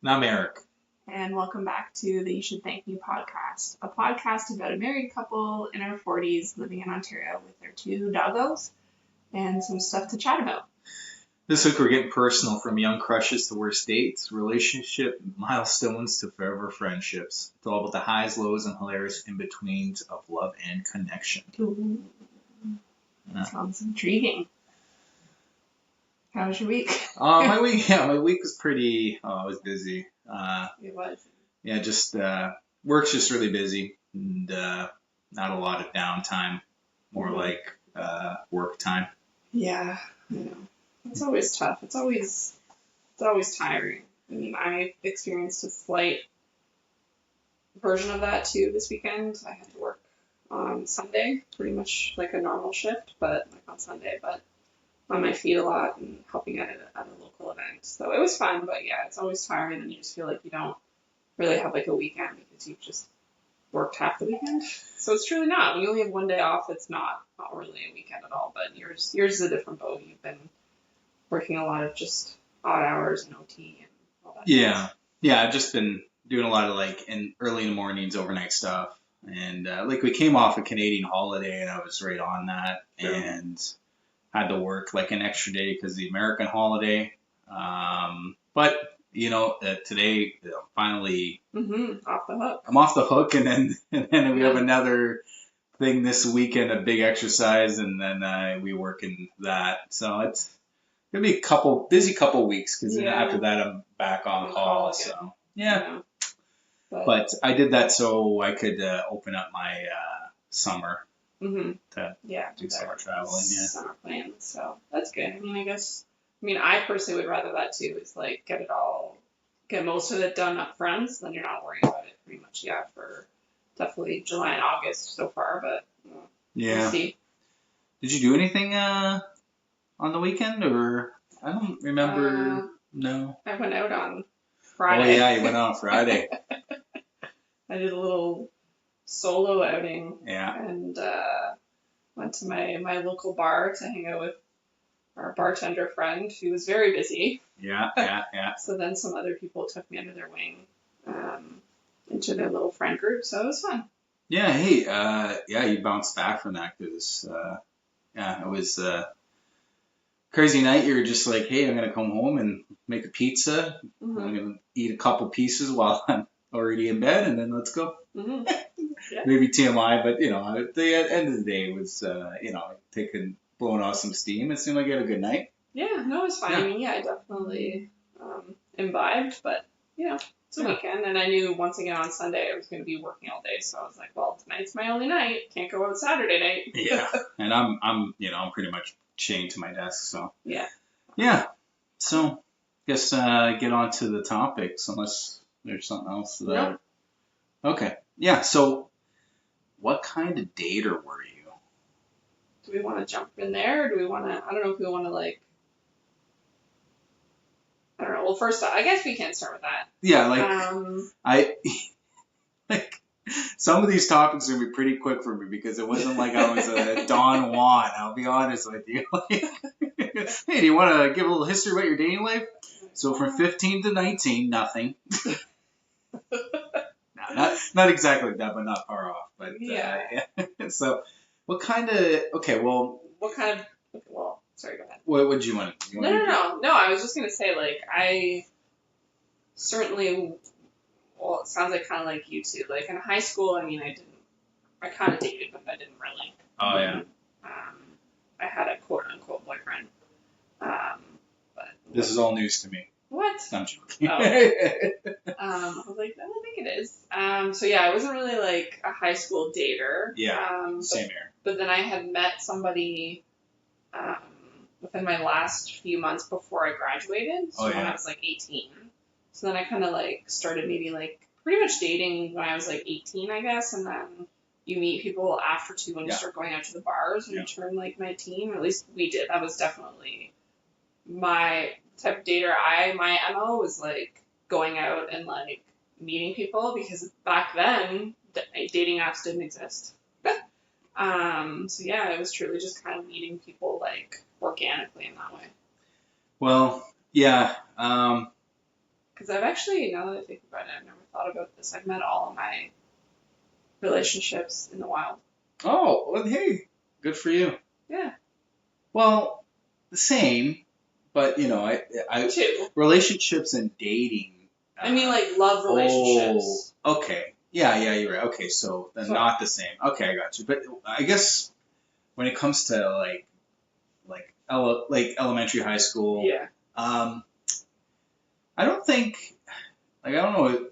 And I'm Eric. And welcome back to the You Should Thank Me podcast, a podcast about a married couple in our 40s living in Ontario with their two doggos and some stuff to chat about. This week we're getting personal, from young crushes to worst dates, relationship milestones to forever friendships. It's all about the highs, lows, and hilarious in-betweens of love and connection. Ooh, Yeah. sounds intriguing. How was your week? My week was pretty. I was busy. It was. Just work's just really busy, and not a lot of downtime. More like work time. Yeah, I know. It's always tough. It's always tiring. I mean, I experienced a slight version of that too this weekend. I had to work on Sunday, pretty much like a normal shift, but like on Sunday, but on my feet a lot and helping at a local event. So it was fun, but yeah, it's always tiring and you just feel like you don't really have like a weekend because you've just worked half the weekend. So it's truly not. When you only have one day off, it's not really a weekend at all, but yours is a different boat. You've been working a lot of just odd hours and OT and all that. Yeah. Yeah, I've just been doing a lot of early in the mornings, overnight stuff. And we came off a Canadian holiday and I was right on that. Sure. And had to work like an extra day because of the American holiday. But today finally Off the hook. I'm off the hook, and then we have another thing this weekend, a big exercise, and then we work in that. So it's gonna be a busy couple weeks because then after that I'm back on call. So yeah. But I did that so I could open up my summer. To do summer traveling, summer plans. So that's good. I mean, I personally would rather that too. Is like get most of it done up front, so then you're not worrying about it pretty much. Yeah, for definitely July and August so far, but we'll see. Did you do anything on the weekend, or I don't remember? No. I went out on Friday. Oh yeah, you went out on Friday. I did a little solo outing. Yeah. And went to my local bar to hang out with our bartender friend who was very busy. Yeah. So then some other people took me under their wing into their little friend group. So it was fun. Yeah. Hey. You bounced back from that because it was a crazy night. You were just like, hey, I'm gonna come home and make a pizza. I'm gonna eat a couple pieces while I'm already in bed, and then let's go. Yeah. Maybe TMI, but at the end of the day, it was blowing off some steam. It seemed like you had a good night. Yeah, no, it was fine. Yeah. I mean, I definitely imbibed, but it's a weekend, and I knew once again on Sunday I was going to be working all day, so I was like, well, tonight's my only night. Can't go out Saturday night. Yeah, and I'm pretty much chained to my desk, so yeah. So, guess get on to the topics unless there's something else that. Nope. Okay. Yeah. So, what kind of dater were you? Do we want to jump in there, or do we want to? I don't know if we want to I don't know. Well, first off, I guess we can start with that. Yeah, I some of these topics are gonna be pretty quick for me because it wasn't like I was a Don Juan. I'll be honest with you. Hey, do you want to give a little history about your dating life? So from 15 to 19, nothing. No, not exactly that, but not far off. But yeah. So, what kind of? Okay, well. What kind of? Well, sorry, go ahead. What would you want to? No. I was just gonna say, I certainly. Well, it sounds like kind of like you too. Like in high school, I mean, I kind of dated, but I didn't really. Oh yeah. I had a quote unquote boyfriend. But this is all news to me. What? I'm joking. Oh. I was like, I don't think it is. So yeah, I wasn't really like a high school dater. Yeah. Same here. But then I had met somebody within my last few months before I graduated. So when I was 18. So then I kind of started maybe pretty much dating when I was 18, I guess, and then you meet people after too when you start going out to the bars when you turn 19, or at least we did. That was definitely my type of dater. My MO was going out and meeting people because back then dating apps didn't exist. So yeah, it was truly just kind of meeting people organically in that way. Well, yeah. Because I've actually, now that I think about it, I've never thought about this. I've met all of my relationships in the wild. Oh, well, hey, good for you. Yeah. Well, the same, but I Too. relationships and dating. I mean, like love relationships. Oh, okay. Yeah, you're right. Okay, so then not the same. Okay, I got you. But I guess when it comes to like elementary, high school, Yeah. I don't think I don't know.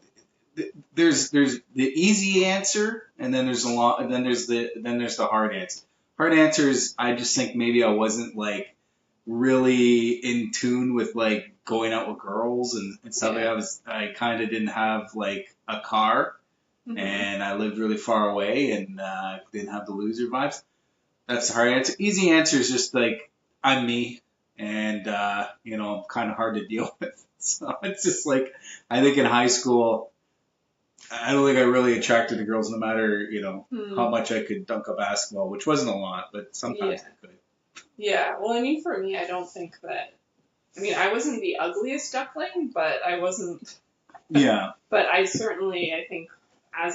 There's the easy answer, and then there's the hard answer. Hard answer is I just think maybe I wasn't like really in tune with like going out with girls and stuff like that. I kind of didn't have like a car, and I lived really far away and didn't have the loser vibes. That's the hard answer. Easy answer is just like I'm me, and I'm kind of hard to deal with. So it's just like I think in high school, I don't think I really attracted to girls, no matter how much I could dunk a basketball, which wasn't a lot, but sometimes I could. Yeah. Well, I mean, for me, I don't think that. I mean, I wasn't the ugliest duckling, but I wasn't. Yeah. But I certainly, I think, I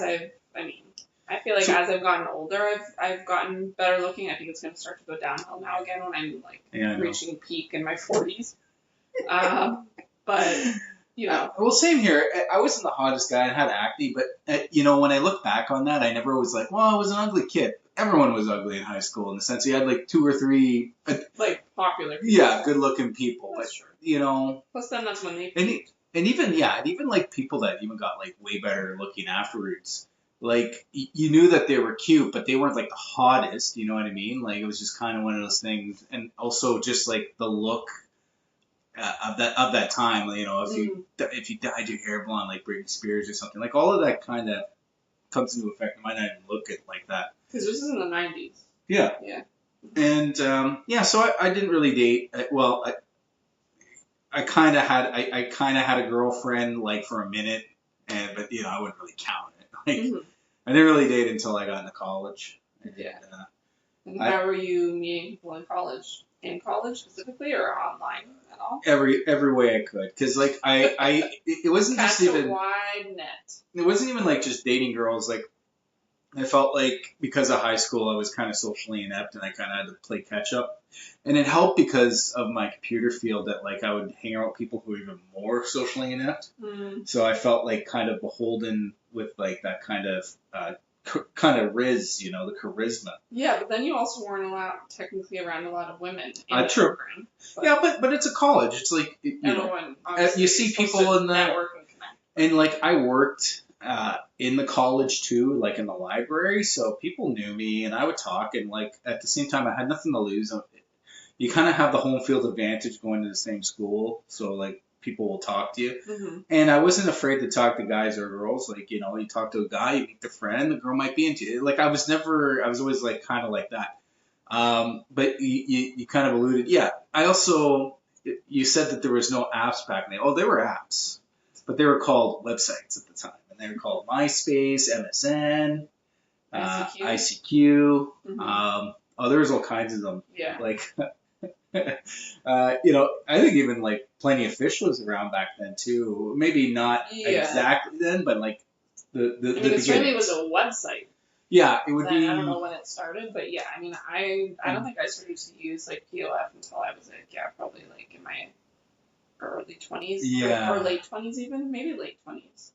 feel like as I've gotten older, I've gotten better looking. I think it's going to start to go downhill now again when I'm like reaching peak in my 40s. But well, same here. I wasn't the hottest guy. I had acne, but when I look back on that, I never was like, well, I was an ugly kid. Everyone was ugly in high school in the sense you had like 2 or 3 like popular people. Yeah, good-looking people. That's but true. Plus, then that's when they and even like people that even got like way better looking afterwards. Like you knew that they were cute, but they weren't like the hottest. You know what I mean? Like it was just kind of one of those things, and also just like the look of that time. If you dyed your hair blonde like Britney Spears or something, like all of that kind of comes into effect. It might not even look it like that. Because this is in the 90s. Yeah. Yeah. And so I didn't really date. I kind of had a girlfriend like for a minute, but I wouldn't really count it. Like I didn't really date until I got into college. And how were you meeting people in college? In college specifically, or online at all? Every way I could, because like it wasn't just even a wide net. It wasn't even like just dating girls. Like I felt like because of high school, I was kind of socially inept, and I kind of had to play catch up. And it helped because of my computer field that like I would hang out with people who were even more socially inept. So I felt like kind of beholden with like that kind of riz, the charisma. Yeah, but then you also weren't allowed technically around a lot of women. True. Program, yeah, but it's a college. It's like you see people in the network and like I worked in the college too, like in the library, so people knew me and I would talk, and like at the same time I had nothing to lose. You kind of have the home field advantage going to the same school, so like people will talk to you. And I wasn't afraid to talk to guys or girls. Like you talk to a guy, you meet a friend, the girl might be into you. Like I was always like kind of like that. But you kind of alluded, I also, you said that there was no apps back then. Oh, there were apps, but they were called websites at the time. They were called MySpace, MSN, ICQ. There was all kinds of them. Yeah. Like, I think even like Plenty of Fish was around back then too. Maybe not exactly then, but like the beginning. It certainly was a website. Yeah, it would be. I don't know when it started, but yeah, I mean, I don't think I started to use like POF until I was like, probably like in my early 20s, or late 20s even, maybe late 20s.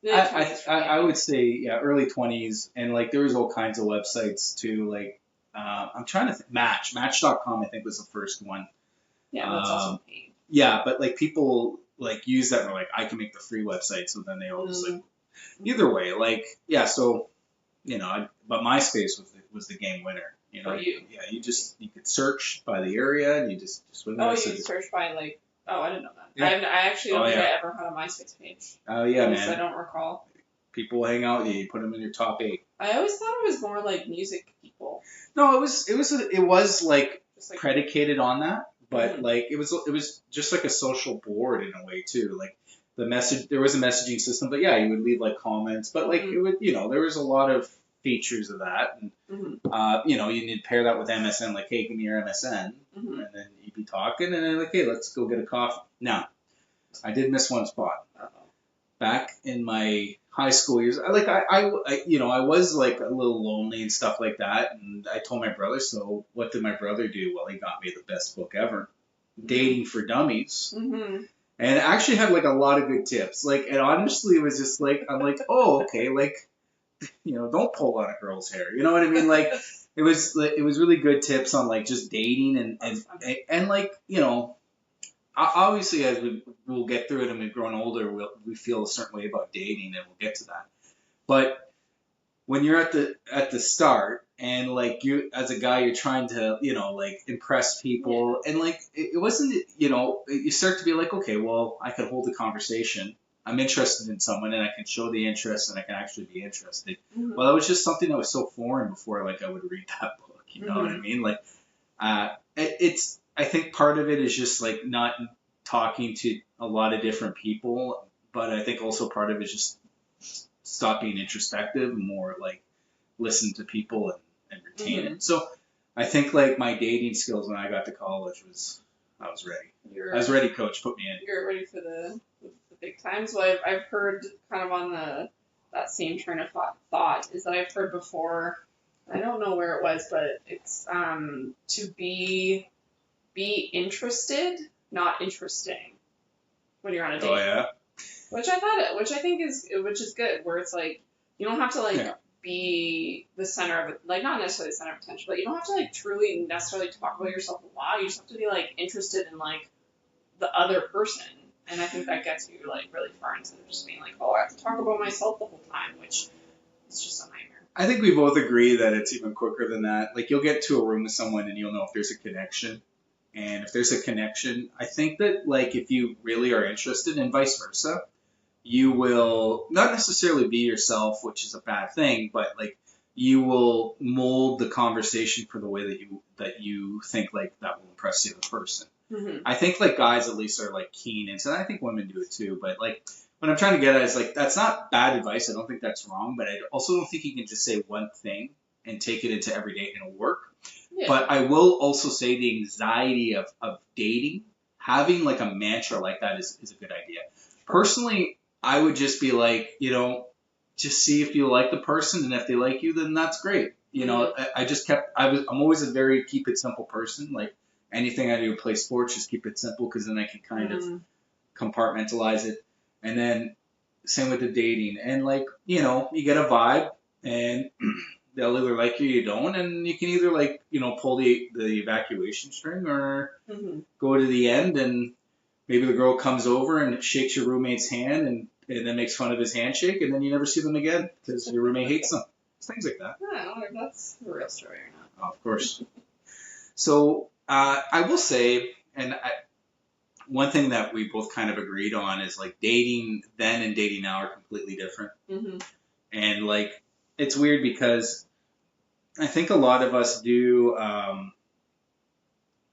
I would say early 20s, and like there was all kinds of websites too. Like I'm trying to think, Match.com I think was the first one. Yeah, that's also paid. Yeah, but like people like use that and were like, I can make the free website, so then they all just like either way, like so but MySpace was the game winner. For you. Yeah, you could search by the area and you just win. Oh, you could search by like. Oh, I didn't know that. Yeah. I actually don't think I ever had a MySpace page. Oh, yeah, man. I don't recall. People hang out with you. You put them in your top 8. I always thought it was more like music people. No, it was like predicated on that, but like it was just like a social board in a way too. Like there was a messaging system, but you would leave like comments, but like it would, there was a lot of features of that, and you need to pair that with MSN. Like, hey, give me your MSN, and then you'd be talking, and then like, hey, let's go get a coffee. Now, I did miss one spot. back in my high school years, I was like a little lonely and stuff like that. And I told my brother, so what did my brother do? Well, he got me the best book ever, Dating for Dummies. Mm-hmm. And it actually had like a lot of good tips. Like, and honestly, it was just like, I'm like, oh, okay, like, don't pull on a girl's hair. You know what I mean? Like, it was really good tips on like just dating and like, obviously as we'll get through it and we've grown older, we feel a certain way about dating and we'll get to that. But when you're at the start and like you as a guy you're trying to like impress people and like it wasn't you start to be like, okay, well, I could hold a conversation, I'm interested in someone and I can show the interest and I can actually be interested. Mm-hmm. Well, that was just something that was so foreign before like I would read that book, you know what I mean? Like it's I think part of it is just like not talking to a lot of different people, but I think also part of it is just stop being introspective and more like listen to people and retain it. So I think like my dating skills when I got to college I was ready. I was ready, coach. Put me in. You're ready for the big times. Well, I've heard kind of on that same train of thought is that I've heard before. I don't know where it was, but it's to be interested, not interesting, when you're on a date. Oh yeah. Which I think is good. Where it's like you don't have to like be the center of it, like not necessarily the center of attention, but you don't have to like truly necessarily talk about yourself a lot. You just have to be like interested in like the other person, and I think that gets you like really far instead of just being like, oh, I have to talk about myself the whole time, which is just a nightmare. I think we both agree that it's even quicker than that. Like you'll get to a room with someone and you'll know if there's a connection. And if there's a connection, I think that like if you really are interested and vice versa, you will not necessarily be yourself, which is a bad thing, but like you will mold the conversation for the way that you think like that will impress the other person. Mm-hmm. I think like guys at least are like keen into, and I think women do it too. But like what I'm trying to get at is like that's not bad advice. I don't think that's wrong, but I also don't think you can just say one thing and take it into every day and it'll work. Yeah. But I will also say the anxiety of dating, having like a mantra like that is a good idea. Personally, I would just be like, just see if you like the person, and if they like you, then that's great. I'm always a very keep it simple person. Like anything I do, play sports, just keep it simple because then I can kind of compartmentalize it. And then same with the dating, and like you get a vibe, and they'll either like you or you don't, and you can either like pull the evacuation string or go to the end, and maybe the girl comes over and shakes your roommate's hand and then makes fun of his handshake, and then you never see them again because your roommate hates them. Things like that. I don't know if that's a real story or not. Oh, of course. So I will say, one thing that we both kind of agreed on is like dating then and dating now are completely different. Mm-hmm. And like it's weird because I think a lot of us do.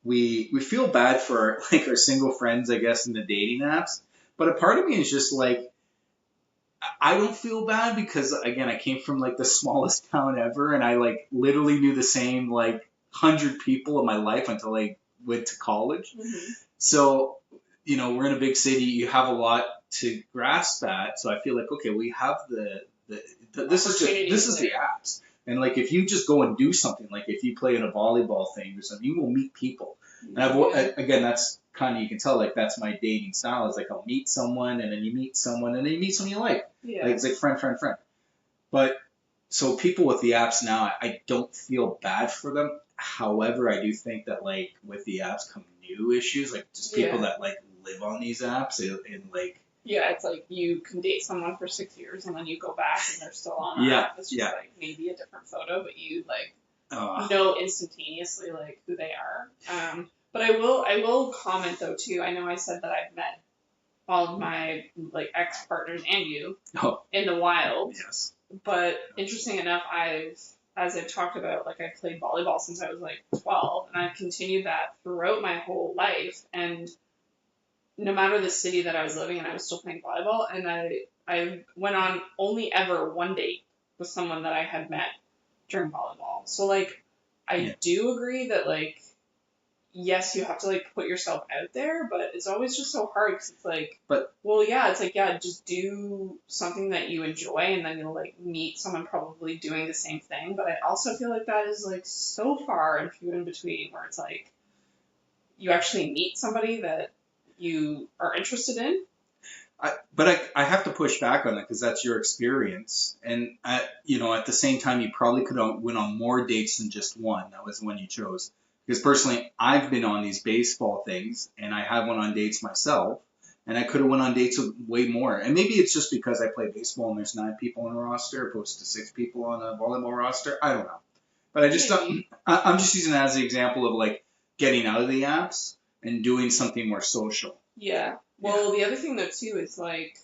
We feel bad for like our single friends, I guess, in the dating apps. But a part of me is just like, I don't feel bad because again, I came from like the smallest town ever, and I like literally knew the same like 100 people in my life until I went to college. Mm-hmm. So we're in a big city. You have a lot to grasp that. So I feel like okay, we have this is the apps. And like if you just go and do something, like if you play in a volleyball thing or something, you will meet people. And again, that's kind of, you can tell like that's my dating style. Is like I'll meet someone and then you meet someone and then you meet someone you like. Yeah. Like it's like friend. But so people with the apps now, I don't feel bad for them. However, I do think that like with the apps come new issues, like just people that like live on these apps and like. Yeah, it's like you can date someone for 6 years and then you go back and they're still on that. It's just like maybe a different photo, but you like know instantaneously like who they are. But I will comment though too. I know I said that I've met all of my like ex partners and you in the wild. Yes. But interesting enough, as I've talked about, like I've played volleyball since I was like 12, and I've continued that throughout my whole life. And no matter the city that I was living in, I was still playing volleyball, and I went on only ever one date with someone that I had met during volleyball. So like I do agree that like yes, you have to like put yourself out there, but it's always just so hard because it's like, But well, yeah, it's like, yeah, just do something that you enjoy, and then you'll like meet someone probably doing the same thing. But I also feel like that is like so far and few in between, where it's like you actually meet somebody that you are interested in. I have to push back on it because that's your experience, and at the same time, you probably could have went on more dates than just one. That was the one you chose. Because personally, I've been on these baseball things, and I have went on dates myself, and I could have went on dates with way more. And maybe it's just because I play baseball and there's 9 people on a roster opposed to 6 people on a volleyball roster. I don't know, but I just Maybe. I'm just using that as an example of like getting out of the apps and doing something more social. Yeah. Well, the other thing though too is like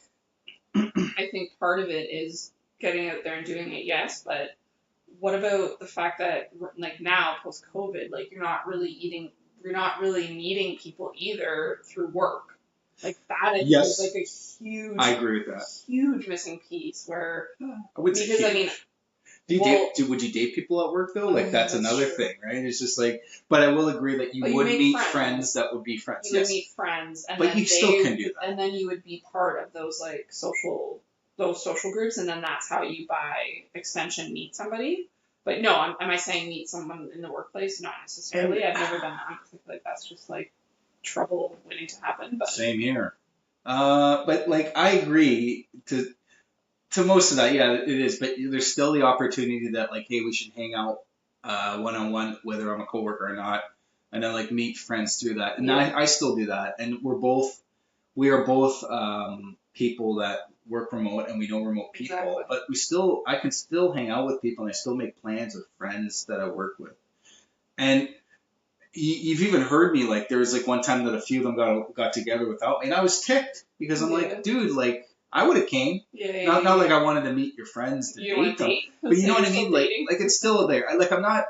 I think part of it is getting out there and doing it, yes, but what about the fact that like now post COVID, like you're not really meeting people either through work. Like that I think is Yes, like a huge I agree with that. huge missing piece where I would say because I mean do you well would you date people at work though? Like that's that's another true. thing, right? It's just like, but I will agree that you But you would make meet friends. friends that would be friends. You would Yes, meet friends and but then you still can do that. and then you would be part of those like those social groups and then that's how you by extension meet somebody. But no, am I saying meet someone in the workplace? Not necessarily. I've never done that because I feel like that's just like trouble waiting to happen. But Same here. But like I agree to most of that. Yeah, it is. But there's still the opportunity that like, hey, we should hang out one on one, whether I'm a coworker or not, and then like meet friends through that. And yeah, I still do that. And we are both people that work remote and we know remote people, exactly. but I can still hang out with people and I still make plans with friends that I work with. And you've even heard me like there was like one time that a few of them got together without me, and I was ticked because I'm Yeah. like, dude, like I would have came. Yeah. Not like I wanted to meet your friends to You want date to them, date? but you know what I Still mean. Like dating? it's still there. Like I'm not.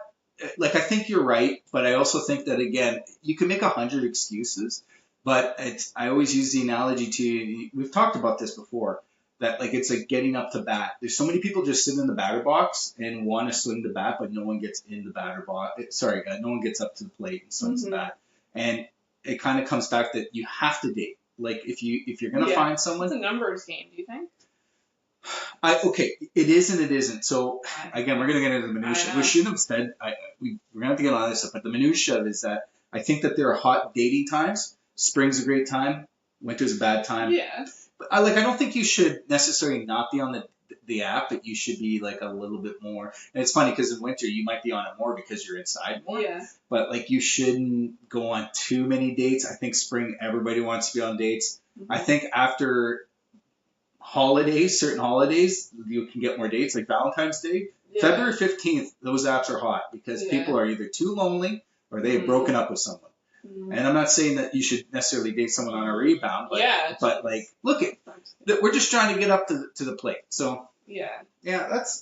Like I think you're right, but I also think that again, you can make 100 excuses. But I always use the analogy to we've talked about this before that like it's like getting up to bat. There's so many people just sitting in the batter box and want to swing the bat, but no one gets in the batter box. Sorry, no one gets up to the plate and swings the bat. And it kind of comes back that you have to date. Like if you're gonna find someone, It's a numbers game. Do you think? Okay, it is and it isn't. So again, we're gonna get into the minutia. We shouldn't have said. We're gonna have to get on this stuff, but the minutia is that I think that there are hot dating times. Spring's a great time. Winter's a bad time. Yeah. But I don't think you should necessarily not be on the app, but you should be like a little bit more. And it's funny because in winter you might be on it more because you're inside more. Yeah. But like you shouldn't go on too many dates. I think spring everybody wants to be on dates. Mm-hmm. I think after certain holidays, you can get more dates like Valentine's Day. Yeah. February 15th, those apps are hot because people are either too lonely or they have broken up with someone. And I'm not saying that you should necessarily date someone on a rebound, but like, look we're just trying to get up to the plate. So yeah,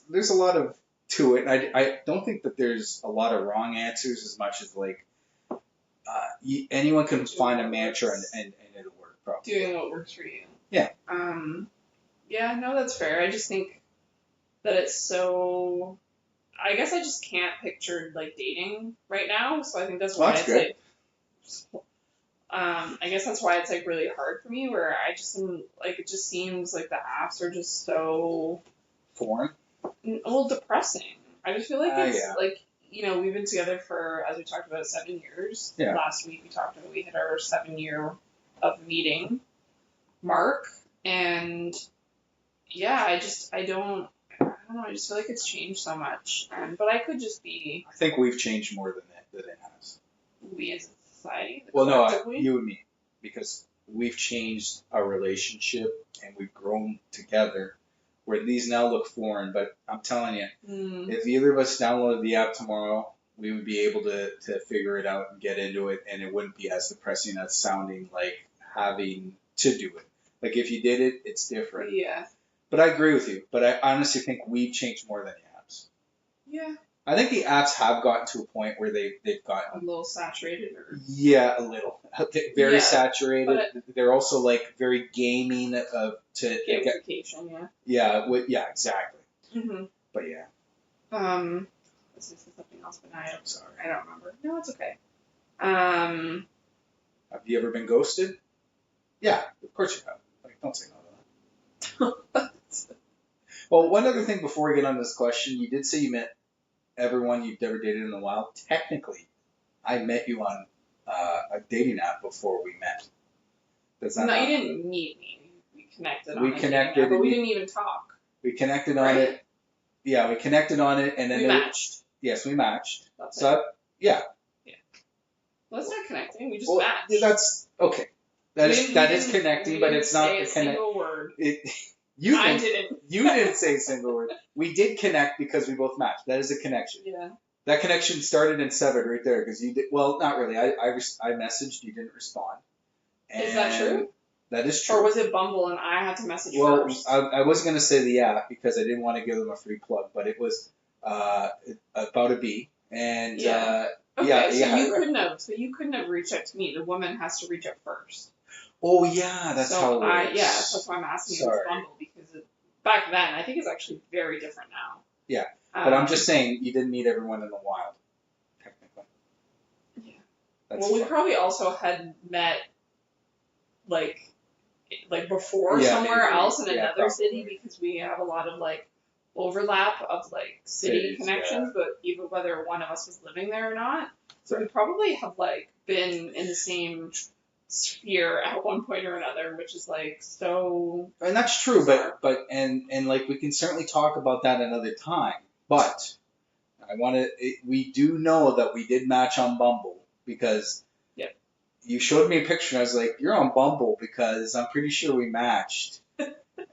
there's a lot to it. I don't think that there's a lot of wrong answers as much as like anyone can find a mantra and it'll work probably. Doing what works for you. Yeah. Yeah, no, that's fair. I just think that it's so. I guess I just can't picture like dating right now, so I think that's why it's like. I guess that's why it's like really hard for me. Where I just am, like it just seems like the apps are just so foreign, a little depressing. I just feel like it's like we've been together for, as we talked about, 7 years. Yeah. Last week we hit our 7-year of meeting mark, and yeah, I don't know. I just feel like it's changed so much, but I could just be. I think we've changed more than it has. We as a society. Well, no, you and me, because we've changed our relationship and we've grown together. Where these now look foreign, but I'm telling you, if either of us downloaded the app tomorrow, we would be able to figure it out and get into it, and it wouldn't be as depressing as sounding like having to do it. Like if you did it, it's different. Yeah. But I agree with you. But I honestly think we've changed more than the apps. Yeah. I think the apps have gotten to a point where they've gotten a little saturated, or a little very saturated. They're also like very gaming to gamification. Yeah, exactly. Mm-hmm. But yeah. Let's say something else, but I'm sorry, I don't remember. No, it's okay. Have you ever been ghosted? Yeah, of course you have. Like, don't say no to that. Well, one other thing before we get on this question, you did say you met everyone you've ever dated in the wild. Technically, I met you on a dating app before we met. Does that No, not? you didn't meet me. We connected on We it. connected. But we didn't even talk. We connected on Right? it. Yeah, we connected on it, and then We matched. yes, we matched. That's it. So yeah. Well, that's not connecting. We just Well, matched. that's okay. That is connecting, but it's not the the connect. single word. I didn't. You didn't say a single word. We did connect because we both matched. That is a connection. Yeah. That connection started and severed right there because you did. Well, not really. I messaged. You didn't respond. And Is that true? That is true. Or was it Bumble and I had to message first? Well, I wasn't going to say the app because I didn't want to give them a free plug, but it was about a bee. And Okay, so you couldn't have reached out to me. The woman has to reach out first. Oh yeah, that's how it works. That's why I'm asking you with Bumble because back then I think it's actually very different now. Yeah, but I'm just saying you didn't meet everyone in the wild, technically. Yeah. We probably also had met like before somewhere else in another city because we have a lot of like overlap of like city connections, but even whether one of us was living there or not. So we probably have like been in the same sphere at one point or another, which is like so. And that's true, bizarre. but like we can certainly talk about that another time. But we do know that we did match on Bumble because you showed me a picture and I was like, you're on Bumble because I'm pretty sure we matched.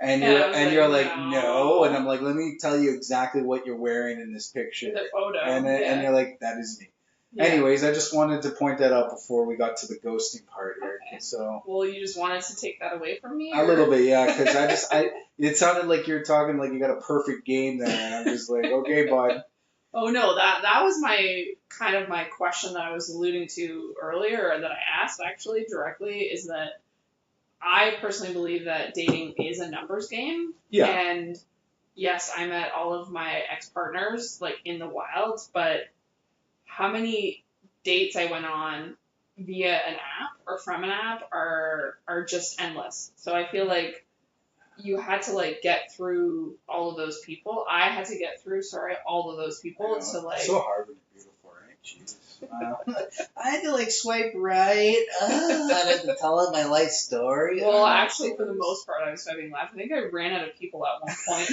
And you're like, no. And I'm like, let me tell you exactly what you're wearing in this picture. The photo. And you're like, that is me. Yeah. Anyways, I just wanted to point that out before we got to the ghosting part here. Okay. So. Well, you just wanted to take that away from me? A little bit, yeah, because it sounded like you're talking like you got a perfect game there, and I'm just like, okay, bud. Oh no, that was my question that I was alluding to earlier, or that I asked actually directly, is that I personally believe that dating is a numbers game. Yeah. And yes, I met all of my ex-partners like in the wild, but how many dates I went on via an app or from an app are just endless. So I feel like you had to like get through all of those people. I had to get through, all of those people to like. It's so hard when you're beautiful, right? Jesus. I had to like swipe right. I had to tell my life story. Well, actually, for the most part, I was swiping left. I think I ran out of people at one point.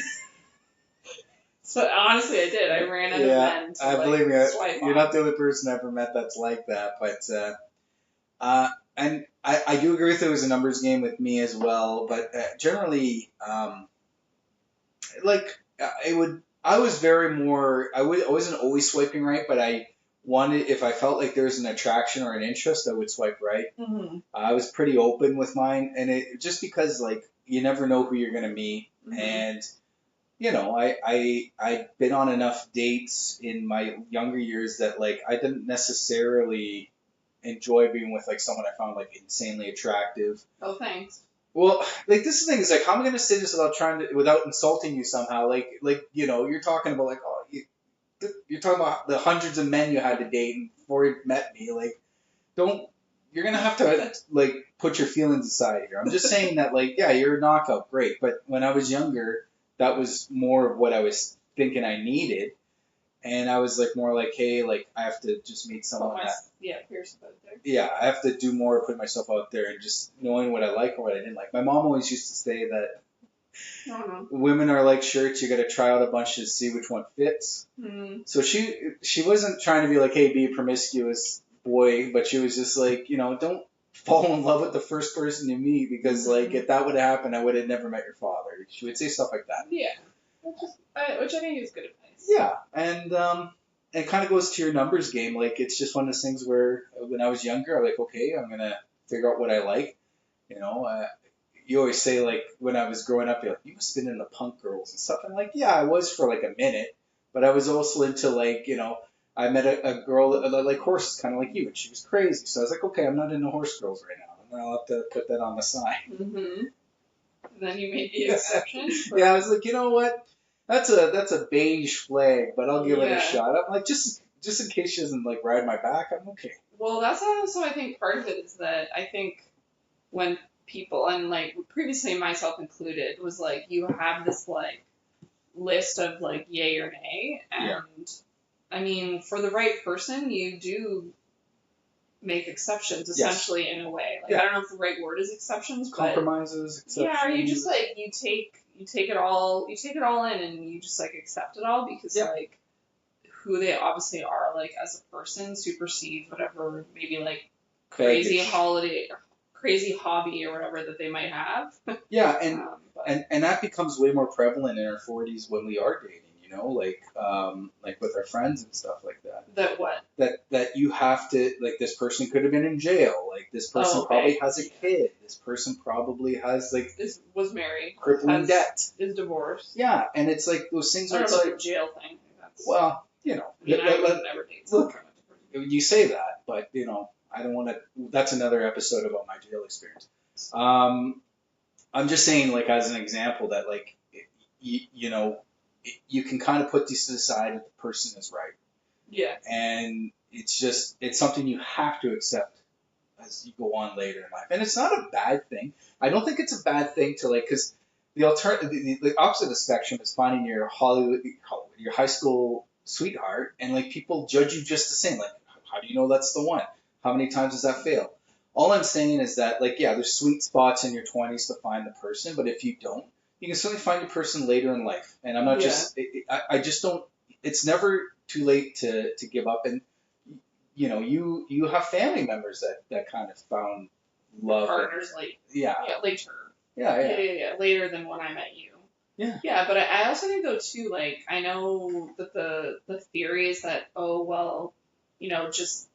So honestly, I did. I ran out of men to believe me, swipe you're not the only person I've ever met that's like that. But and I do agree with it was a numbers game with me as well. But generally, I was very more. I wasn't always swiping right, but I wanted, if I felt like there was an attraction or an interest, I would swipe right. Mm-hmm. I was pretty open with mine, and it just because like you never know who you're gonna meet, and you know, I'd been on enough dates in my younger years that like I didn't necessarily enjoy being with like someone I found like insanely attractive. Oh, thanks. Well, like this is the thing is like how am I gonna say this without insulting you somehow? Like you know, you're talking about like you're talking about the hundreds of men you had to date before you met me. Like, you're gonna have to like put your feelings aside here. I'm just saying that like yeah, you're a knockout, great. But when I was younger, that was more of what I was thinking I needed. And I was like more like, hey, like I have to just meet someone here's about there. Yeah, I have to do more, put myself out there and just knowing what I like or what I didn't like. My mom always used to say that women are like shirts, you got to try out a bunch to see which one fits. Mm. So she wasn't trying to be like, hey, be a promiscuous boy, but she was just like, you know, don't fall in love with the first person you meet because like if that would have happened, I would have never met your father. She would say stuff like that. Yeah, which I think is good advice. Yeah, and it kind of goes to your numbers game. Like it's just one of those things where when I was younger, I'm like, okay, I'm gonna figure out what I like. You know, you always say like when I was growing up, you're like, you must have been into punk girls and stuff. I'm like, yeah, I was for like a minute, but I was also into like, you know, I met a girl that liked horses, kind of like you, and she was crazy. So I was like, okay, I'm not into horse girls right now. I'll have to put that on the side. Mm-hmm. And then you made the exception. Yeah, I was like, you know what? That's a beige flag, but I'll give it a shot. I'm like, just in case she doesn't like ride my back, I'm okay. Well, that's also, I think, part of it is that I think when people, and like previously myself included, was like you have this like list of like yay or nay, and I mean, for the right person, you do make exceptions essentially in a way. Like I don't know if the right word is exceptions, but Compromises, exceptions. yeah, or you just like you take it all in and you just like accept it all because like who they obviously are like as a person supersedes whatever maybe like crazy hobby or whatever that they might have. Yeah, and that becomes way more prevalent in our 40s when we are dating, you know, like with our friends and stuff like that. That what? That you have to, like, this person could have been in jail, like this person probably has a kid, this person probably has like was married, crippling debt, is divorced. Yeah, and it's like those things I don't are know about like the jail thing. well, you know, I mean, I would never date someone. You say that, but you know, I don't want to. That's another episode about my jail experience. I'm just saying, like, as an example, that like, you know, you can kind of put this to the side if the person is right. Yeah. And it's something you have to accept as you go on later in life, and it's not a bad thing. I don't think it's a bad thing to like, because the opposite of the spectrum is finding your your high school sweetheart, and like people judge you just the same. Like, how do you know that's the one? How many times does that fail? All I'm saying is that, like, yeah, there's sweet spots in your 20s to find the person, but if you don't, you can certainly find your person later in life. And I'm not I just don't, it's never too late to give up. And, you know, you have family members that kind of found love. Partners late. Yeah. Yeah, later. Yeah. Later than when I met you. Yeah. Yeah, but I also think, though, too, like, I know that the theory is that, oh, well, you know, just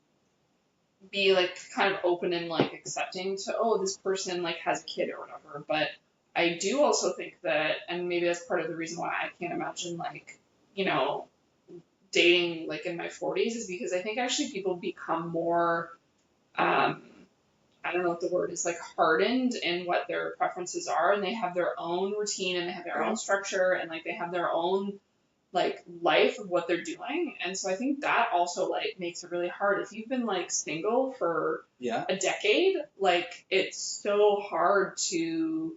be like kind of open and like accepting to, oh, this person like has a kid or whatever. But I do also think that, and maybe that's part of the reason why I can't imagine like, you know, dating like in my 40s is because I think actually people become more, I don't know what the word is, like hardened in what their preferences are, and they have their own routine and they have their own structure and like they have their own like life of what they're doing. And so I think that also like makes it really hard if you've been like single for a decade. Like it's so hard to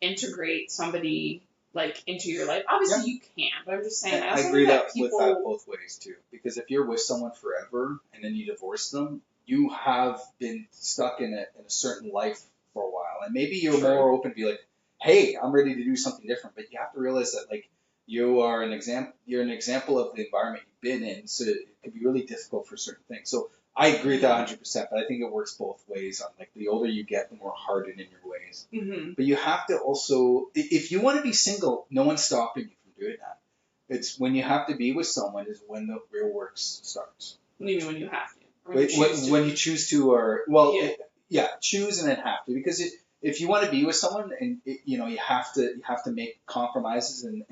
integrate somebody like into your life. Obviously you can, but I'm just saying I agree with that both ways too, because if you're with someone forever and then you divorce them, you have been stuck in a certain life for a while, and maybe you're more open to be like, hey, I'm ready to do something different. But you have to realize that like you're an example of the environment you've been in, so it can be really difficult for certain things. So I agree with that 100%, but I think it works both ways. On like the older you get, the more hardened in your ways. Mm-hmm. But you have to also, if you want to be single, no one's stopping you from doing that. It's when you have to be with someone is when the real work starts. What do you mean when you have to? When you choose to, or choose and then have to, because if you want to be with someone, and you know, you have to make compromises and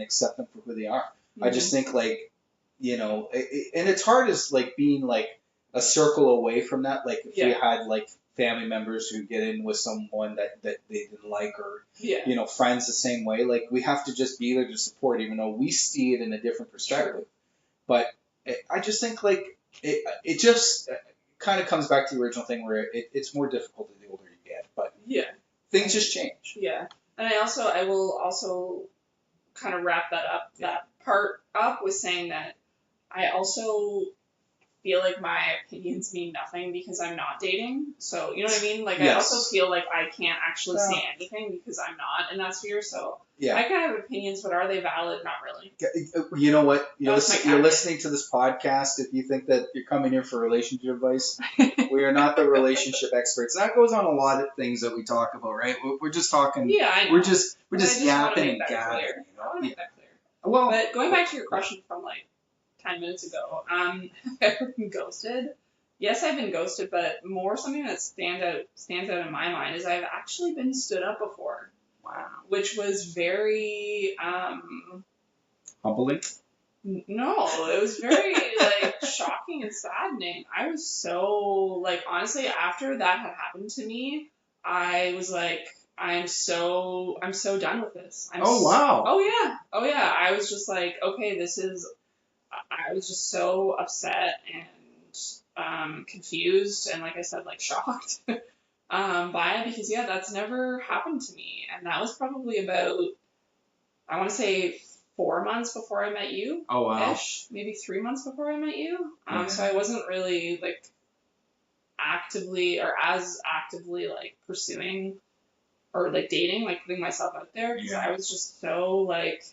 accept them for who they are. Mm-hmm. I just think like, you know, and it's hard as like being like a circle away from that. Like if you had like family members who get in with someone that they didn't like, or you know, friends the same way. Like we have to just be there to support, even though we see it in a different perspective. Sure. But I just think like it just kind of comes back to the original thing where it's more difficult the older you get, but things just change. Yeah, and I will also kind of wrap that part up with saying that I also feel like my opinions mean nothing because I'm not dating. So, you know what I mean? Like, I also feel like I can't actually say anything because I'm not in that sphere. So, I kind of have opinions, but are they valid? Not really. You know what? You're listening to this podcast. If you think that you're coming here for relationship advice, we are not the relationship experts. That goes on a lot of things that we talk about, right? We're just talking. Yeah, I know. We're just yapping and gabbing. You know? I want to make that clear. Well, but going back to your question from like 10 minutes ago, have I ever been ghosted? Yes, I've been ghosted, but more something that stands out in my mind is I've actually been stood up before. Wow. Which was very humbling? No, it was very like shocking and saddening. I was so like, honestly, after that had happened to me, I was like, I'm so done with this. Wow. Oh yeah. I was just like, okay, I was just so upset, and confused and, like I said, like shocked by it because, yeah, that's never happened to me. And that was probably about, I want to say 4 months before I met you. Oh, wow. Ish, maybe 3 months before I met you. Yeah. So I wasn't really like actively or as actively like pursuing or like dating, like putting myself out there because Yeah. I was just so like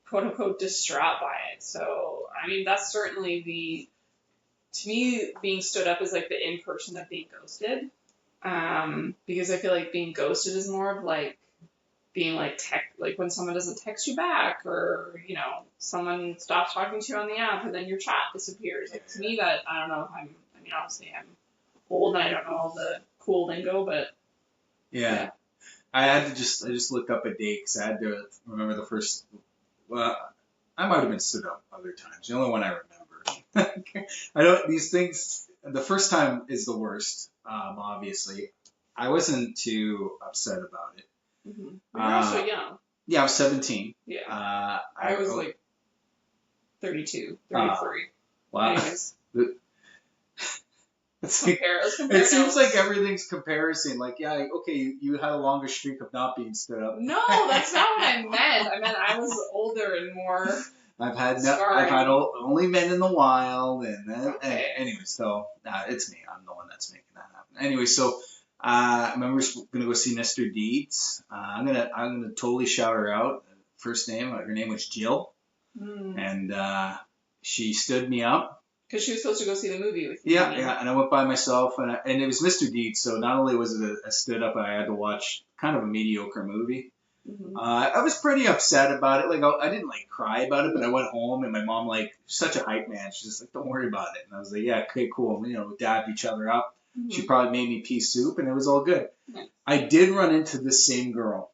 quote unquote distraught by it. So I mean that's certainly to me being stood up is like the in person of being ghosted. Because I feel like being ghosted is more of like being like like when someone doesn't text you back or, you know, someone stops talking to you on the app and then your chat disappears. Like to me that I don't know if I mean obviously I'm old and I don't know all the cool lingo, but Yeah. I just looked up a date because I had to remember the first, well, I might have been stood up other times. The only one I remember. I don't, these things, the first time is the worst, obviously. I wasn't too upset about it. mm-hmm. But you're also young. Yeah, I was 17. Yeah. I was like 32, 33. Wow. Anyways. It's like, it seems like everything's comparison. Like, yeah, okay, you had a longer streak of not being stood up. No, that's not what I meant. I meant I was older and more. I've had only men in the wild, and anyway, so it's me. I'm the one that's making that happen. Anyway, so I remember we're gonna go see Mr. Deeds. I'm gonna totally shout her out. First name, her name was Jill, and she stood me up. Because she was supposed to go see the movie with you. Yeah, and I went by myself, and it was Mr. Deeds, so not only was it a stood up, I had to watch kind of a mediocre movie. Mm-hmm. I was pretty upset about it. Like, I didn't, like, cry about it, but I went home, and my mom, like, such a hype man, she's just like, don't worry about it. And I was like, yeah, okay, cool. You know, we dabbed each other up. Mm-hmm. She probably made me pea soup, and it was all good. Mm-hmm. I did run into this same girl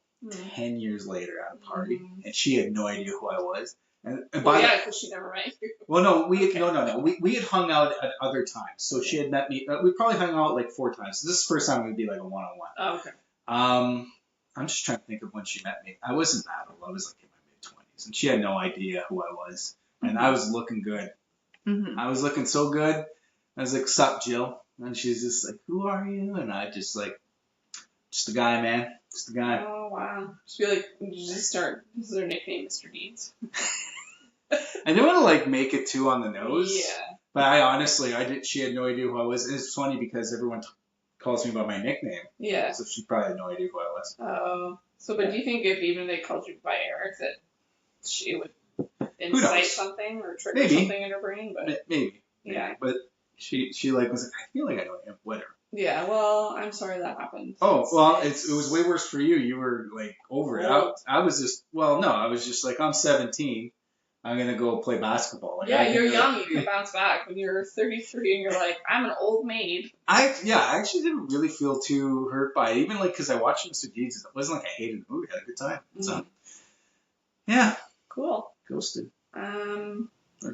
10 years later at a party, and she had no idea who I was. And because she never met you. Well, no, we had hung out at other times. So she had met me. We probably hung out like 4 times. So this is the first time we'd be like a one-on-one. Oh, okay. I'm just trying to think of when she met me. I wasn't that old. I was like in my mid-20s, and she had no idea who I was. And I was looking good. Mm-hmm. I was looking so good. I was like, "Sup, Jill?" And she's just like, "Who are you?" And I just like, "Just a guy, man. Just a guy." Oh wow! Just be like, you just start. This is their nickname, Mr. Deeds. I didn't want to like make it too on the nose. Yeah. But I honestly, she had no idea who I was. And it's funny because everyone calls me by my nickname. Yeah. So she probably had no idea who I was. Oh. But do you think if even they called you by Eric that she would incite something or trigger something in her brain? But maybe. Yeah. But she like was like, I feel like I know him. Whatever. Yeah, well, I'm sorry that happened. Oh, well, it was way worse for you. You were like over it. I was just, I was just like, I'm 17. I'm going to go play basketball. Like, yeah, you're young. You can bounce back. When you're 33 and you're like, I'm an old maid. I actually didn't really feel too hurt by it. Even like, because I watched Mr. Deeds. It wasn't like I hated the movie. I had a good time. Mm-hmm. So, yeah. Cool. Ghosted. Or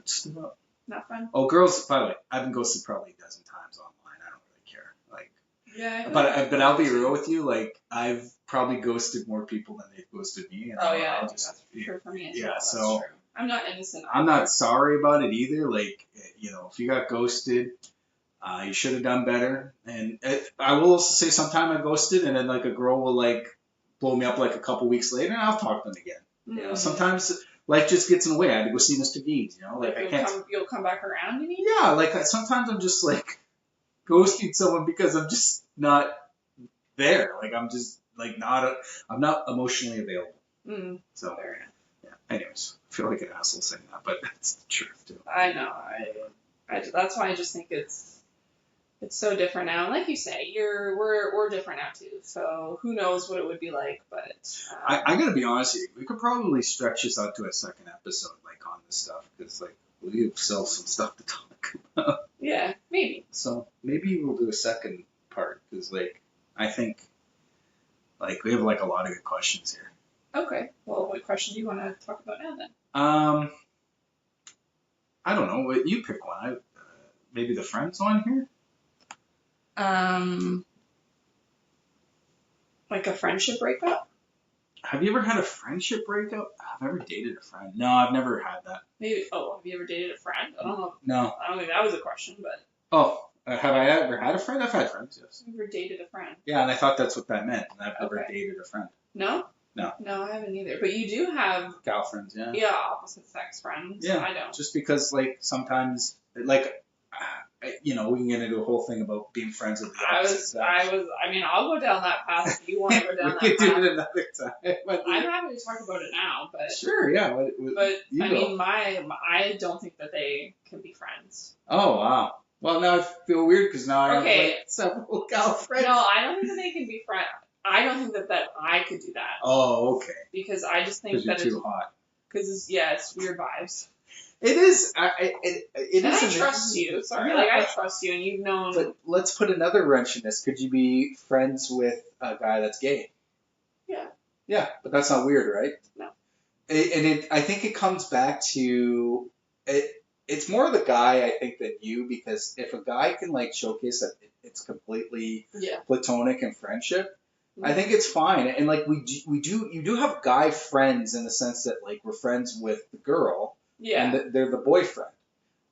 stood up. Not fun. Oh, girls, by the way, I've been ghosted probably a dozen times online. I don't really care. Like, yeah. But I'll be real with you. Like, I've probably ghosted more people than they've ghosted me. And that's for sure for me. Yeah, that's so. True. I'm not innocent. I'm not sorry about it either. Like, you know, if you got ghosted, you should have done better. And I will also say sometimes I ghosted, and then like a girl will like blow me up like a couple weeks later, and I'll talk to them again. Mm-hmm. You know, sometimes life just gets in the way. I had to go see Mr. Deeds. You know, like I can't. You'll come back around. You mean? Yeah, like sometimes I'm just like ghosting someone because I'm just not there. Like I'm just like I'm not emotionally available. Mm, so. Fair enough. Anyways, I feel like an asshole saying that, but it's the truth too. I know. That's why I just think it's so different now. And like you say, we're different now too. So who knows what it would be like? But I gotta be honest with you. We could probably stretch this out to a second episode, like on this stuff, because like we have still some stuff to talk about. Yeah, maybe. So maybe we'll do a second part because like I think like we have like a lot of good questions here. Okay. Well, what question do you want to talk about now then? I don't know. You pick one. Maybe the friends on here. Like a friendship breakup. Have you ever had a friendship breakup? I've ever dated a friend. No, I've never had that. Maybe. Oh, have you ever dated a friend? I don't know. No. I don't think that was a question, but. Oh, have I ever had a friend? I've had friends, yes. Never dated a friend. Yeah, and I thought that's what that meant. And I've never Okay. dated a friend. No? No. No, I haven't either. But you do have, Gal friends, yeah. yeah, opposite sex friends. Yeah. I don't. Just because, like, sometimes, like, you know, we can get into a whole thing about being friends with the opposite sex. I mean, I'll go down that path if you want to go down that We path. could do it another time. I'm happy to talk about it now, but Sure, yeah. but you I go. mean, I don't think that they can be friends. Oh, wow. Well, now I feel weird because now I have Okay. like several gal friends. No, I don't think that they can be friends. I don't think that I could do that Oh, okay. because I just think Because you're that too hot. it's weird vibes. It is. It And is. I trust you. Sorry, Yeah, like I trust you, and you've known. But let's put another wrench in this. Could you be friends with a guy that's gay? Yeah. Yeah, but that's not weird, right? No. I think it comes back to it. It's more the guy, I think, than you, because if a guy can like showcase that it's completely platonic and friendship, I think it's fine. And like you do have guy friends in the sense that like we're friends with the girl, and they're the boyfriend.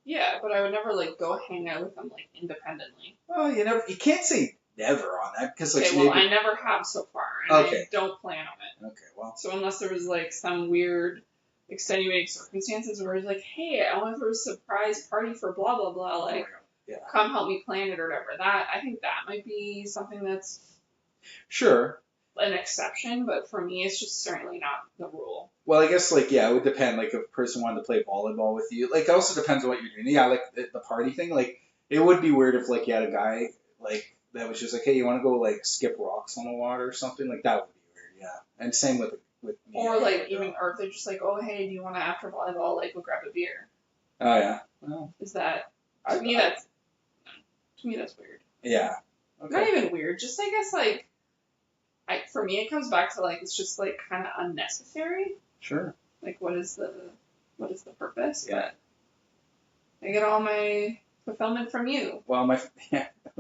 Yeah, but I would never like go hang out with them like independently. Well, you can't say never on that because like I never have so far, and I don't plan on it. Okay, well. So unless there was like some weird extenuating circumstances where it's like, hey, I went for a surprise party for blah blah blah, like come help me plan it or whatever. That I think that might be something that's sure an exception, but for me, it's just certainly not the rule. Well, I guess like it would depend. Like if a person wanted to play volleyball with you, like it also depends on what you're doing. Yeah, like the party thing. Like it would be weird if like you had a guy like that was just like, hey, you want to go like skip rocks on the water or something? Like that would be weird. Yeah, and same with me. Or like or if they're just like, oh hey, do you want to after volleyball like go grab a beer? Oh yeah. Well, is that to me that's weird. Yeah. Okay. Not even weird. Just I guess like. For me, it comes back to like it's just like kind of unnecessary. Sure. Like what is the purpose? Yeah. But I get all my fulfillment from you. Well, I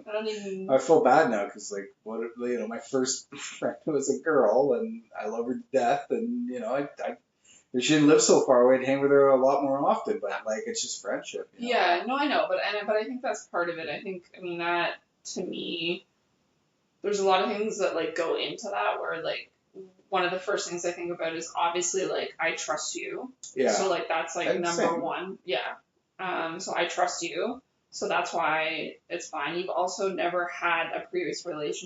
don't even. I feel bad now because like my first friend was a girl and I love her to death and if she didn't live so far away, I'd hang with her a lot more often. But like it's just friendship. Yeah. No, I know, but I think that's part of it. I mean that to me. There's a lot of things that like go into that where like one of the first things I think about is obviously like I trust you. Yeah. So like that's like number one. Yeah. So I trust you. So that's why it's fine. You've also never had a previous romantic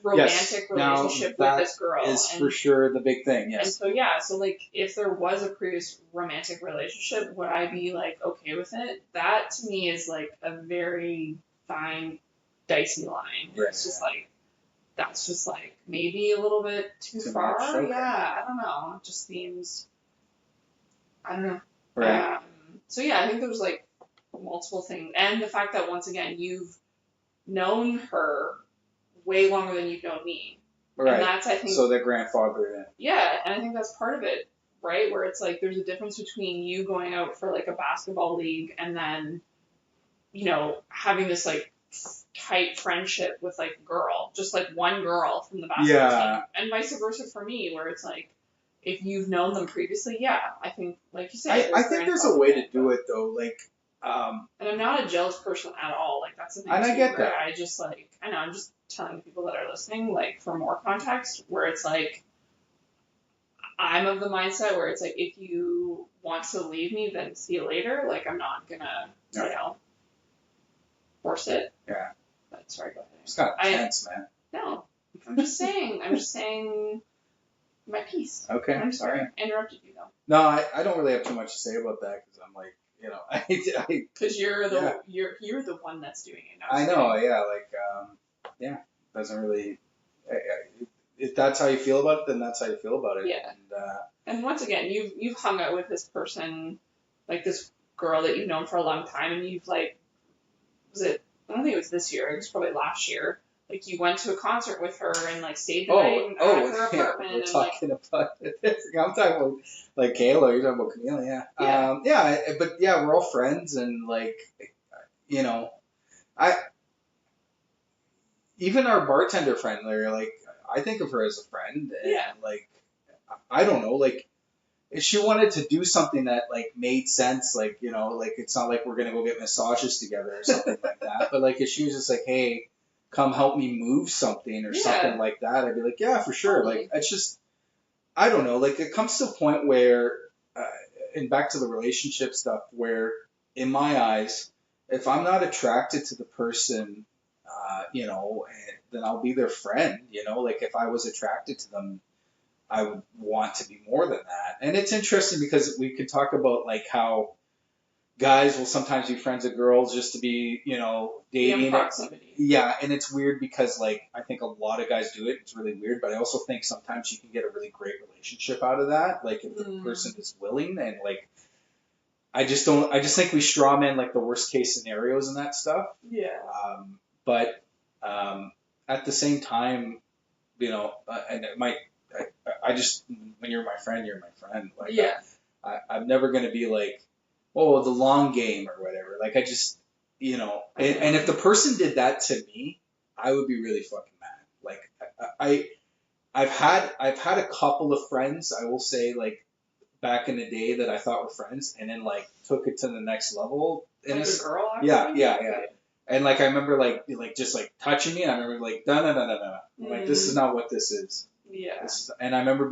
relationship with this girl. Is for sure the big thing. Yes. And so like if there was a previous romantic relationship, would I be like okay with it? That to me is like a very fine, dicey line. Right. It's just like. That's just like maybe a little bit too far. Okay. Yeah, I don't know. It just seems. I don't know. Right. So yeah, I think there's like multiple things, and the fact that once again you've known her way longer than you've known me. Right. And that's I think. So their grandfather. Yeah, and I think that's part of it, right? Where it's like there's a difference between you going out for like a basketball league and then, having this like. Tight friendship with like a girl, just like one girl from the basketball team, and vice versa for me, where it's like if you've known them previously, I think like you said, I think there's a way to do it though, like. And I'm not a jealous person at all. Like that's the thing. And I get that. I just like I know I'm just telling people that are listening, like for more context, where it's like I'm of the mindset where it's like if you want to leave me, then see you later. Like I'm not gonna force it. Yeah. But sorry, go ahead. It's kind of tense, man. No, I'm just saying my piece. Okay. I'm sorry. I interrupted you though. No, I don't really have too much to say about that because I'm like, because you're the one that's doing it. I know, yeah, like, doesn't really. If that's how you feel about it, then that's how you feel about it. Yeah. And once again, you've hung out with this person, like this girl that you've known for a long time, and you've like, I don't think it was this year. It was probably last year. Like you went to a concert with her and like stayed the night at her apartment. We're talking about it. I'm talking about like Kayla. You're talking about Camille, yeah. But we're all friends and like, even our bartender friend, like I think of her as a friend. And, like, I don't know, like if she wanted to do something that like made sense, like, you know, like it's not like we're gonna go get massages together or something like that. But like if she was just like, hey, come help me move something or something like that, I'd be like, yeah, for sure. Totally. Like it's just, I don't know. Like it comes to a point where, uh, and back to the relationship stuff, where in my eyes, if I'm not attracted to the person, you know, then I'll be their friend. You know, like if I was attracted to them, I would want to be more than that. And it's interesting because we could talk about like how guys will sometimes be friends with girls just to be, you know, dating. proximity. Yeah, and it's weird because like I think a lot of guys do it. It's really weird, but I also think sometimes you can get a really great relationship out of that. Like if the person is willing and like I just don't. I just think we straw man like the worst case scenarios and that stuff. Yeah. But at the same time, you know, and it might. I just when you're my friend, you're my friend. Like Yeah. I'm never gonna be like, oh, the long game or whatever. Like I just, you know, and if the person did that to me, I would be really fucking mad. Like I've had a couple of friends, I will say, like back in the day that I thought were friends, and then like took it to the next level. And Like a girl, yeah, actually? yeah. And like I remember like just like touching me, and I remember like no. I'm like this is not what this is. Yeah. And I remember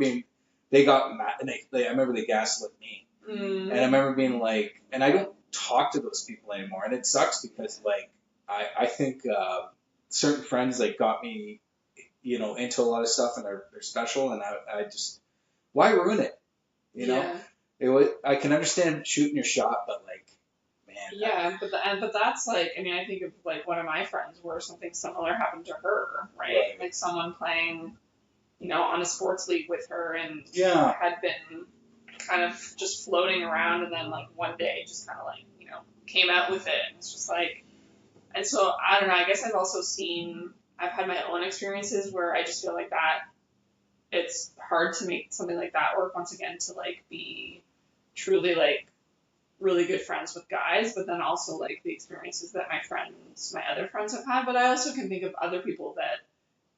they got mad, and I remember they gaslit me, and I remember being like, and I don't talk to those people anymore, and it sucks because like I think certain friends like got me, you know, into a lot of stuff, and they're special, and I just why ruin it, you know? It was I can understand shooting your shot, but like man. Yeah, but that's like, I mean, I think of like one of my friends where something similar happened to her, right? Like someone playing, you know, on a sports league with her and had been kind of just floating around, and then like one day just kind of like, you know, came out with it. And it's just like, and so I don't know. I guess I've had my own experiences where I just feel like that it's hard to make something like that work once again to like be truly like really good friends with guys, but then also like the experiences that my other friends have had. But I also can think of other people that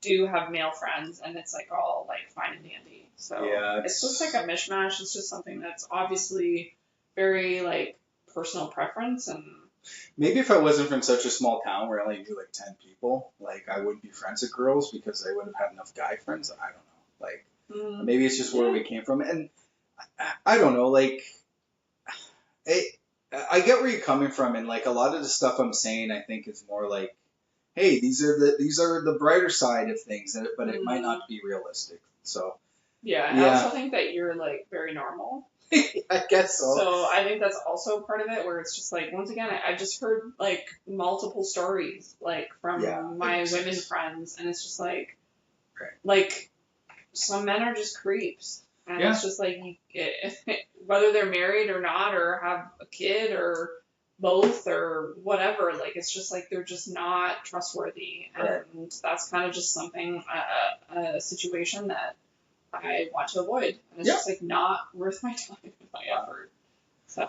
do have male friends, and it's like all like fine and dandy. So it's just like a mishmash. It's just something that's obviously very like personal preference. And maybe if I wasn't from such a small town where I only knew like 10 people, like I wouldn't be friends with girls because I wouldn't have had enough guy friends. I don't know. Like maybe it's just where we came from, and I don't know. Like I get where you're coming from, and like a lot of the stuff I'm saying, I think is more like, hey, these are the brighter side of things, but it might not be realistic. So I also think that you're like very normal. I guess so. So I think that's also part of it, where it's just like once again, I've just heard like multiple stories like from my women friends, and it's just like like some men are just creeps. And it's just like, whether they're married or not, or have a kid or both or whatever, like it's just like they're just not trustworthy. And that's kind of just something, a situation that I want to avoid. And it's just like not worth my time and my effort. So.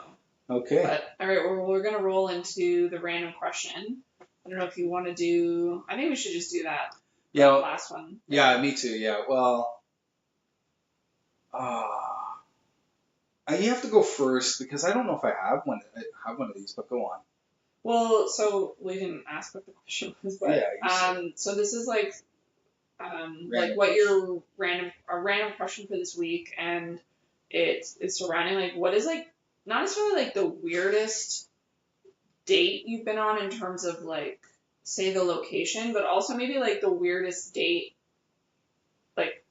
Okay. But all right, we're going to roll into the random question. I don't know if you want to do, I think we should just do that. Yeah. Last one. Yeah, me too. Yeah. Well. You have to go first because I don't know if I have one of these, but go on. Well, so we didn't ask what the question was, but so this is like what your random question for this week, and it's surrounding like what is like not necessarily like the weirdest date you've been on in terms of like say the location, but also maybe like the weirdest date like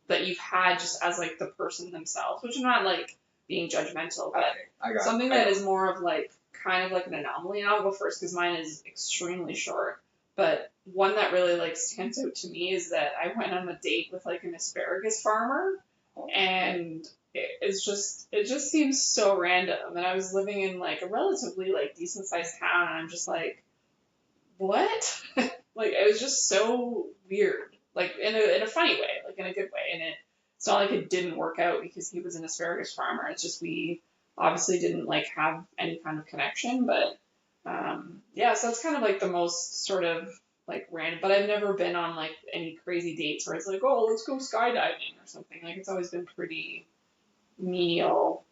that you've had just as like the person themselves, which I'm not like being judgmental, but something that is more of like kind of like an anomaly. And I'll go first because mine is extremely short. But one that really like stands out to me is that I went on a date with like an asparagus farmer, and it just seems so random. And I was living in like a relatively like decent sized town, and I'm just like, what? Like it was just so weird, like in a funny way, like in a good way, and it's not like it didn't work out because he was an asparagus farmer. It's just we obviously didn't like have any kind of connection. But so that's kind of like the most sort of like random. But I've never been on like any crazy dates where it's like, oh, let's go skydiving or something. Like it's always been pretty menial,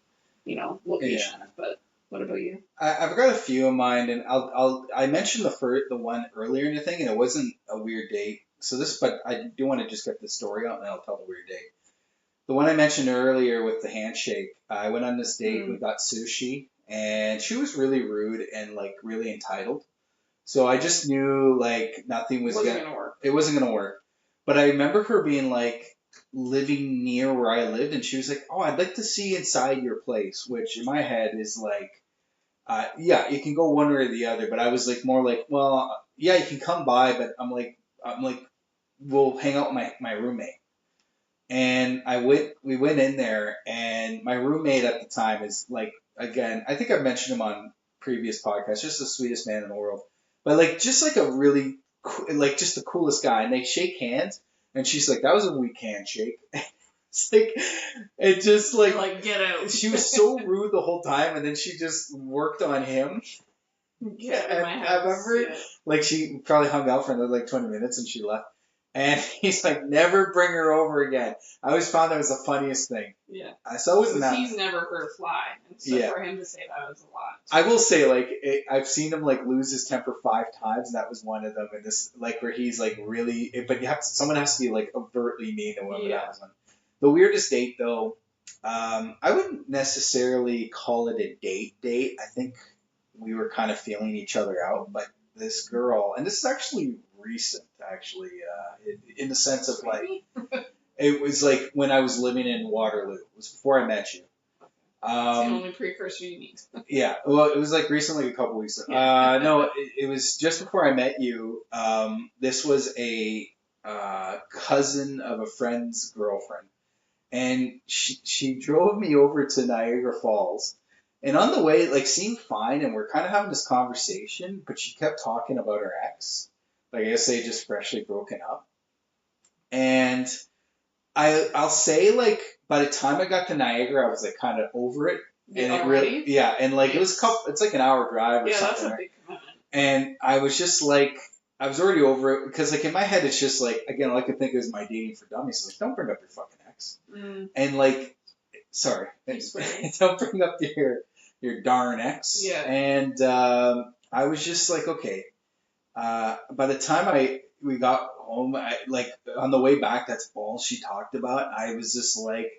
location. Yeah. But what about you? I've got a few in mind, and I mentioned the one earlier in the thing, and it wasn't a weird date. But I do want to just get the story out, and then I'll tell the weird date. The one I mentioned earlier with the handshake, I went on this date. We got sushi, and she was really rude and like really entitled. So I just knew like nothing was gonna work. It wasn't gonna work. But I remember her being like living near where I lived, and she was like, "Oh, I'd like to see inside your place," which in my head is like, yeah, you can go one way or the other. But I was like more like, well, yeah, you can come by, but I'm like, we'll hang out with my roommate. And we went in there, and my roommate at the time is like, again, I think I've mentioned him on previous podcasts, just the sweetest man in the world, but like, just like a really, like, just the coolest guy. And they shake hands, and she's like, that was a weak handshake. It's like, it just like get out. She was so rude the whole time, and then she just worked on him. Get out of my house. I remember, like, she probably hung out for another like 20 minutes, and she left. And he's like, never bring her over again. I always found that was the funniest thing. Yeah. So wasn't that. He's never heard a fly. And so for him to say that was a lot. I will say, like, I've seen him, like, lose his temper 5 times, and that was one of them. And this, like, where he's, like, really, but someone has to be, like, overtly mean to him. Yeah. That was one. The weirdest date, though, I wouldn't necessarily call it a date. I think we were kind of feeling each other out, but this girl, and this is actually recent, in the sense of like, it was like when I was living in Waterloo. It was before I met you. It's the only precursor you need. Yeah, well, it was like recently, a couple weeks ago. No, it was just before I met you. This was a cousin of a friend's girlfriend, and she drove me over to Niagara Falls. And on the way, like, seemed fine, and we're kind of having this conversation, but she kept talking about her ex. Like, I guess they just freshly broken up. And I'll say, like, by the time I got to Niagara, I was, like, kind of over it. And it really, yeah, and, like, it's like an hour drive or something. Yeah, that's a big commitment. And I was just, like, I was already over it, because, like, in my head, it's just, like, again, all I could think of is my dating for dummies. So, like, don't bring up your fucking ex. And, like, sorry. Don't bring up your darn ex. Yeah. And I was just like, okay. By the time we got home, like, on the way back, that's all she talked about. I was just like,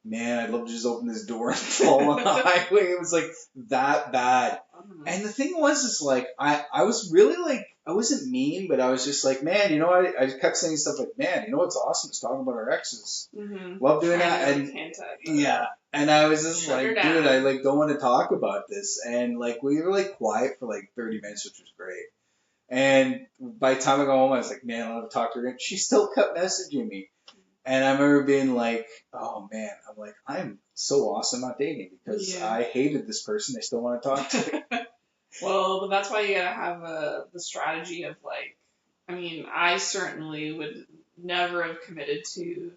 man, I'd love to just open this door and fall on the highway. It was like that bad. And the thing was, is like, I was really like, I wasn't mean, but I was just like, man, you know what? I kept saying stuff like, man, you know what's awesome? It's talking about our exes. Love doing that. And yeah. And I was just like, dude, I like don't want to talk about this. And like, we were like quiet for like 30 minutes, which was great. And by the time I go home, I was like, man, I want to talk to her. And she still kept messaging me. And I remember being like, oh man, I'm like, I'm so awesome at dating because I hated this person. They still want to talk to me. Well, but that's why you gotta have the strategy of like, I mean, I certainly would never have committed to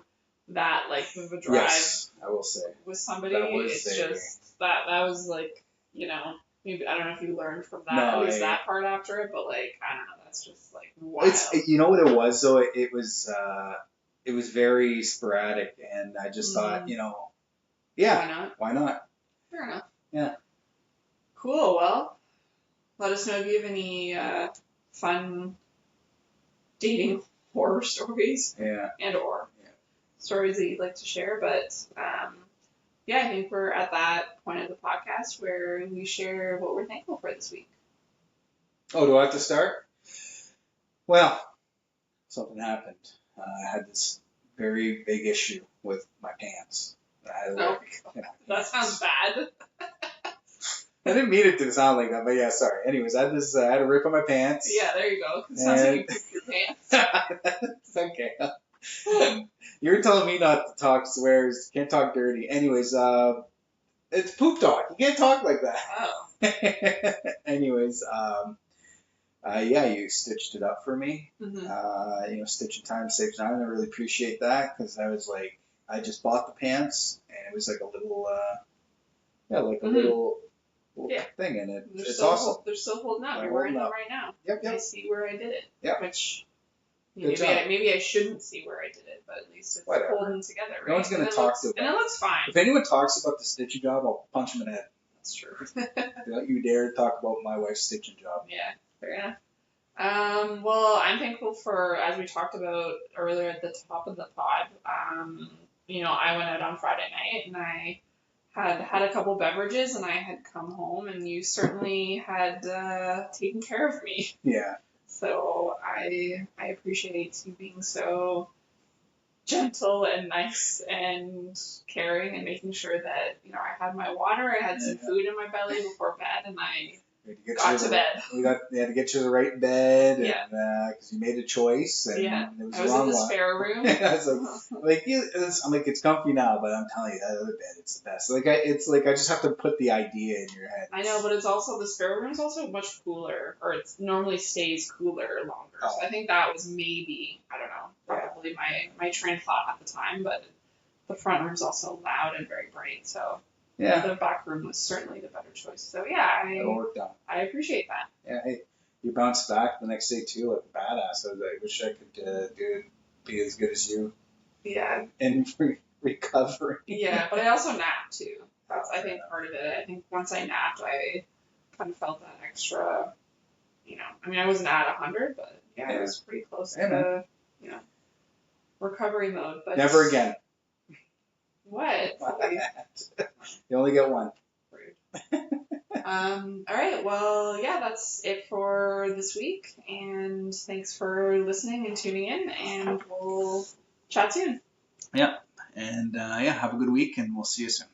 that like of a drive. Yes, I will say with somebody. It's just that was like, maybe I don't know if you learned from that at least that part after it, but like I don't know, that's just like wild. You know what it was though? It was very sporadic, and I just thought, yeah, why not? Fair enough. Yeah. Cool. Well, let us know if you have any fun dating horror stories. Yeah. And/or stories that you'd like to share. But I think we're at that point of the podcast where we share what we're thankful for this week. Oh, do I have to start? Well, something happened. I had this very big issue with my pants. That sounds bad. I didn't mean it to sound like that, but yeah, sorry. Anyways, I had a rip on my pants. Yeah, there you go. It sounds like you pooped your pants. It's okay. You're telling me not to talk swears, can't talk dirty. Anyways, it's poop talk. You can't talk like that. Oh. Anyways, you stitched it up for me. Mm-hmm. Stitching time saves time. I really appreciate that because I was like, I just bought the pants and it was like a little, little thing in it. It's awesome. They're still holding up. You're wearing them right now. Yep. I see where I did it. Yep. Which Good job. Maybe I shouldn't see where I did it, but at least it's Whatever. holding together, right? No one's gonna talk to it. And it looks fine. If anyone talks about the stitching job, I'll punch them in the head. That's true. Don't you dare talk about my wife's stitching job. Yeah, fair enough. Well, I'm thankful for, as we talked about earlier at the top of the pod, I went out on Friday night and I had a couple beverages and I had come home and you certainly had taken care of me. Yeah. So I appreciate you being so gentle and nice and caring and making sure that, I had my water, I had some food in my belly before bed, and I got to bed. We had to get you to the right bed, Yeah. because you made a choice, and Yeah. it was I was the wrong in the one. spare room. I'm like, it's comfy now, but I'm telling you, that other bed, it's the best. I just have to put the idea in your head. I know, but it's also, the spare room is also much cooler, or it normally stays cooler longer. Oh. So I think that was maybe, I don't know, probably my train of thought at the time, but the front room's also loud and very bright, so Yeah. the back room was certainly the better choice. So yeah, It all worked out. I appreciate that. Yeah, hey, you bounced back the next day too, like a badass. I wish I could be as good as you Yeah. in recovery. Yeah, but I also napped too. That's, I think, part of it. I think once I napped, I kind of felt that extra, I wasn't at 100, but yeah, it was pretty close to, recovery mode. But Never again. What? You only get one. Rude. All right, well, yeah, that's it for this week, and thanks for listening and tuning in, and we'll chat soon. Yeah, and have a good week, and we'll see you soon.